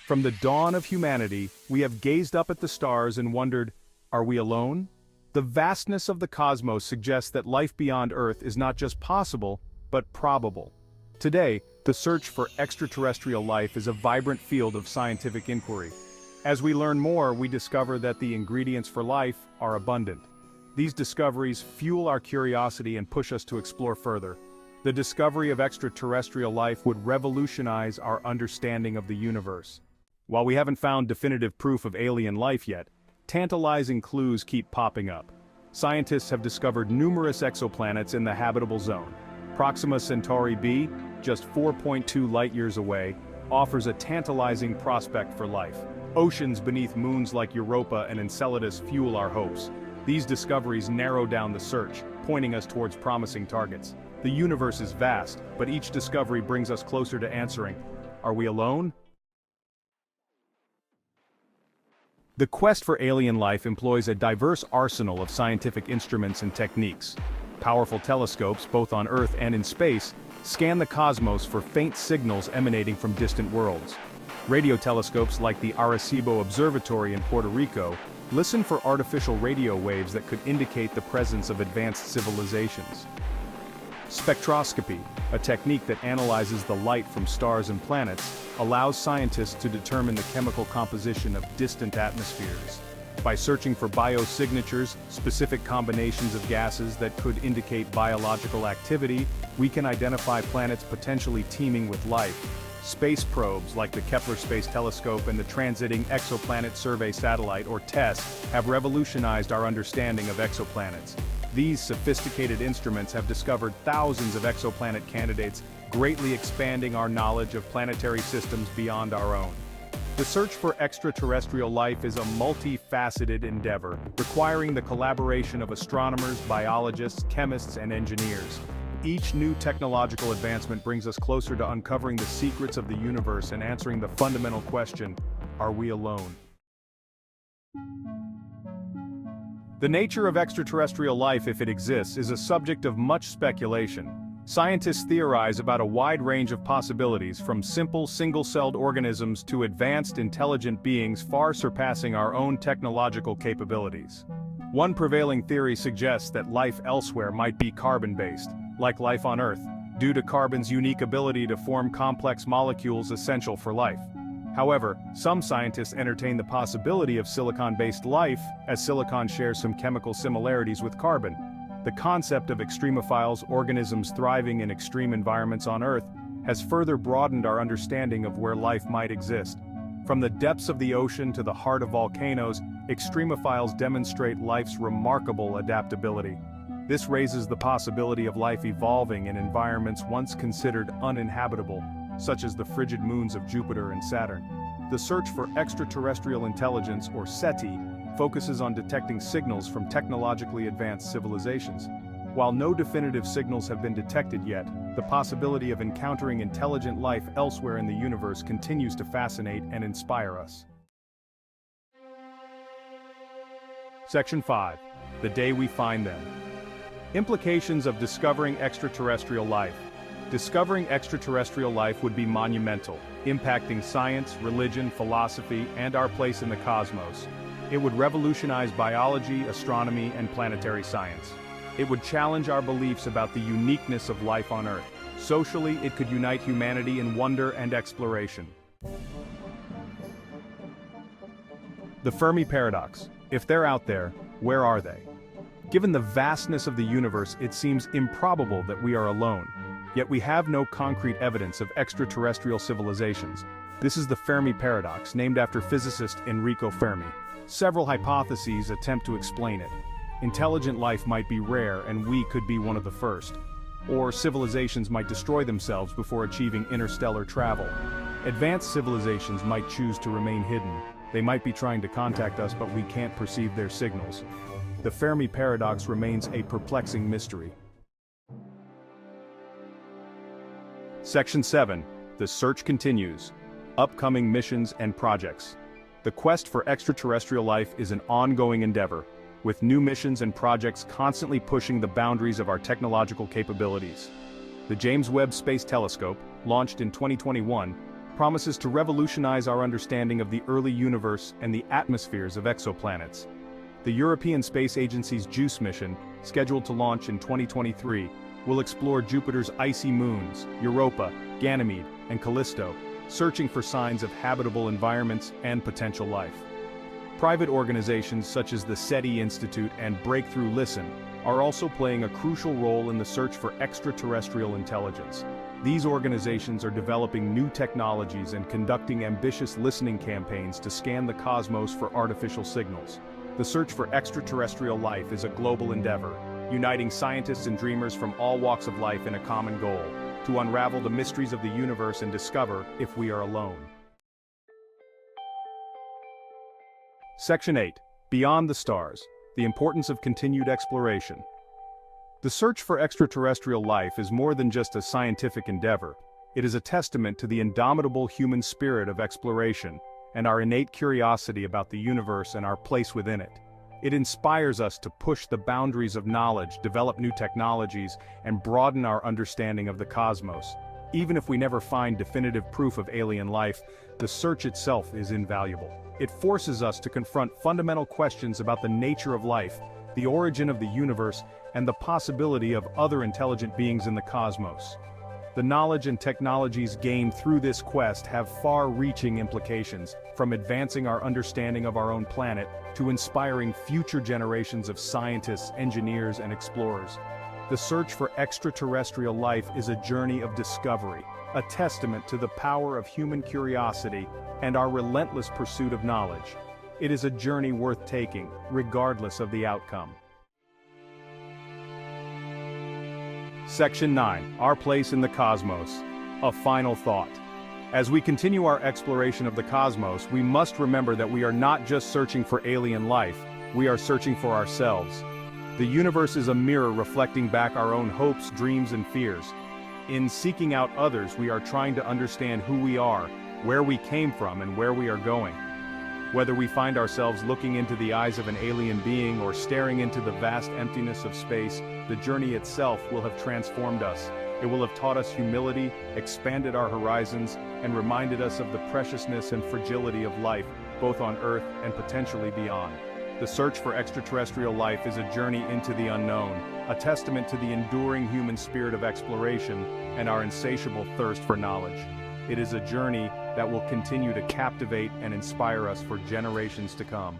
From the dawn of humanity, we have gazed up at the stars and wondered, are we alone? The vastness of the cosmos suggests that life beyond Earth is not just possible, but probable. Today, the search for extraterrestrial life is a vibrant field of scientific inquiry. As we learn more, we discover that the ingredients for life are abundant. These discoveries fuel our curiosity and push us to explore further. The discovery of extraterrestrial life would revolutionize our understanding of the universe. While we haven't found definitive proof of alien life yet, tantalizing clues keep popping up. Scientists have discovered numerous exoplanets in the habitable zone. Proxima Centauri b, just 4.2 light-years away, offers a tantalizing prospect for life. Oceans beneath moons like Europa and Enceladus fuel our hopes. These discoveries narrow down the search, pointing us towards promising targets. The universe is vast, but each discovery brings us closer to answering, are we alone? The quest for alien life employs a diverse arsenal of scientific instruments and techniques. Powerful telescopes, both on Earth and in space, scan the cosmos for faint signals emanating from distant worlds. Radio telescopes like the Arecibo Observatory in Puerto Rico listen for artificial radio waves that could indicate the presence of advanced civilizations. Spectroscopy, a technique that analyzes the light from stars and planets, allows scientists to determine the chemical composition of distant atmospheres. By searching for biosignatures, specific combinations of gases that could indicate biological activity, we can identify planets potentially teeming with life. Space probes like the Kepler Space Telescope and the Transiting Exoplanet Survey Satellite, or TESS, have revolutionized our understanding of exoplanets. These sophisticated instruments have discovered thousands of exoplanet candidates, greatly expanding our knowledge of planetary systems beyond our own. The search for extraterrestrial life is a multifaceted endeavor, requiring the collaboration of astronomers, biologists, chemists, and engineers. Each new technological advancement brings us closer to uncovering the secrets of the universe and answering the fundamental question, are we alone? The nature of extraterrestrial life, if it exists, is a subject of much speculation. Scientists theorize about a wide range of possibilities, from simple single-celled organisms to advanced intelligent beings far surpassing our own technological capabilities. One prevailing theory suggests that life elsewhere might be carbon-based, like life on Earth, due to carbon's unique ability to form complex molecules essential for life. However, some scientists entertain the possibility of silicon-based life, as silicon shares some chemical similarities with carbon. The concept of extremophiles, organisms thriving in extreme environments on Earth, has further broadened our understanding of where life might exist. From the depths of the ocean to the heart of volcanoes, extremophiles demonstrate life's remarkable adaptability. This raises the possibility of life evolving in environments once considered uninhabitable, such as the frigid moons of Jupiter and Saturn. The search for extraterrestrial intelligence, or SETI, focuses on detecting signals from technologically advanced civilizations. While no definitive signals have been detected yet, the possibility of encountering intelligent life elsewhere in the universe continues to fascinate and inspire us. Section 5. The day we find them. Implications of discovering extraterrestrial life. Discovering extraterrestrial life would be monumental, impacting science, religion, philosophy, and our place in the cosmos. It would revolutionize biology, astronomy, and planetary science. It would challenge our beliefs about the uniqueness of life on Earth. Socially, it could unite humanity in wonder and exploration. The Fermi Paradox. If they're out there, where are they? Given the vastness of the universe, it seems improbable that we are alone. Yet we have no concrete evidence of extraterrestrial civilizations. This is the Fermi Paradox, named after physicist Enrico Fermi. Several hypotheses attempt to explain it. Intelligent life might be rare, and we could be one of the first. Or civilizations might destroy themselves before achieving interstellar travel. Advanced civilizations might choose to remain hidden. They might be trying to contact us, but we can't perceive their signals. The Fermi Paradox remains a perplexing mystery. Section 7. The search continues. Upcoming missions and projects. The quest for extraterrestrial life is an ongoing endeavor, with new missions and projects constantly pushing the boundaries of our technological capabilities. The James Webb Space Telescope, launched in 2021, promises to revolutionize our understanding of the early universe and the atmospheres of exoplanets. The European Space Agency's JUICE mission, scheduled to launch in 2023, will explore Jupiter's icy moons, Europa, Ganymede, and Callisto, searching for signs of habitable environments and potential life. Private organizations such as the SETI Institute and Breakthrough Listen are also playing a crucial role in the search for extraterrestrial intelligence. These organizations are developing new technologies and conducting ambitious listening campaigns to scan the cosmos for artificial signals. The search for extraterrestrial life is a global endeavor, uniting scientists and dreamers from all walks of life in a common goal: to unravel the mysteries of the universe and discover if we are alone. Section 8. Beyond the Stars: The Importance of Continued Exploration. The search for extraterrestrial life is more than just a scientific endeavor. It is a testament to the indomitable human spirit of exploration and our innate curiosity about the universe and our place within it. It inspires us to push the boundaries of knowledge, develop new technologies, and broaden our understanding of the cosmos. Even if we never find definitive proof of alien life, the search itself is invaluable. It forces us to confront fundamental questions about the nature of life, the origin of the universe, and the possibility of other intelligent beings in the cosmos. The knowledge and technologies gained through this quest have far-reaching implications, from advancing our understanding of our own planet to inspiring future generations of scientists, engineers, and explorers. The search for extraterrestrial life is a journey of discovery, a testament to the power of human curiosity and our relentless pursuit of knowledge. It is a journey worth taking, regardless of the outcome. Section 9. Our Place in the Cosmos. A final thought. As we continue our exploration of the cosmos, we must remember that we are not just searching for alien life, we are searching for ourselves. The universe is a mirror reflecting back our own hopes, dreams, and fears. In seeking out others, we are trying to understand who we are, where we came from, and where we are going. Whether we find ourselves looking into the eyes of an alien being or staring into the vast emptiness of space, the journey itself will have transformed us. It will have taught us humility, expanded our horizons, and reminded us of the preciousness and fragility of life, both on Earth and potentially beyond. The search for extraterrestrial life is a journey into the unknown, a testament to the enduring human spirit of exploration and our insatiable thirst for knowledge. It is a journey that will continue to captivate and inspire us for generations to come.